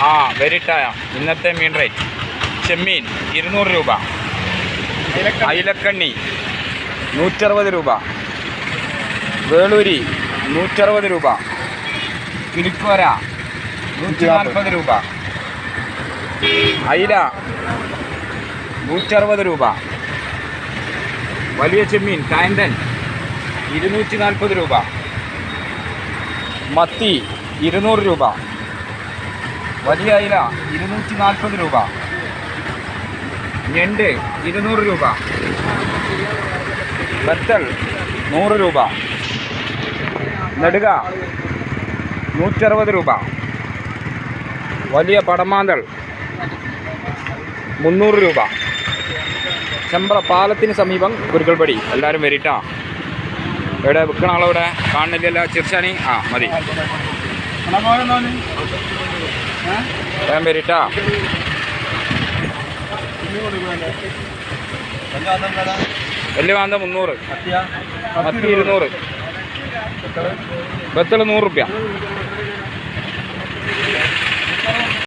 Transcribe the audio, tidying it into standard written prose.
ആ വെരിട്ടായ ഇന്നത്തെ മീൻ റേറ്റ്. ചെമ്മീൻ 200 രൂപ, അയിലക്കണ്ണി 160 രൂപ, വേളൂരി 160 രൂപ, കിളിക്കോര 140 രൂപ, അയില 160 രൂപ, വലിയ ചെമ്മീൻ കായന്തൻ 240 രൂപ, മത്തി 200 രൂപ, വലിയ അയില 240 രൂപ, ഞണ്ട് 200 രൂപ, ബത്തൽ 100 രൂപ, നെടുക 160 രൂപ, വലിയ പടമാന്തൾ 300 രൂപ. ചെമ്പ്ര പാലത്തിന് സമീപം കുരുക്കൾപടി. എല്ലാവരും വരിട്ടാ. ഇവിടെ വിൽക്കണ ആളവിടെ കാണുന്നില്ലല്ലോ. ചിർച്ചാണി ആ മതി, വേഗം വരിട്ടാ. വലിയ വാന്ത 300, മത്തി 200, ബത്തൽ 100 രൂപ.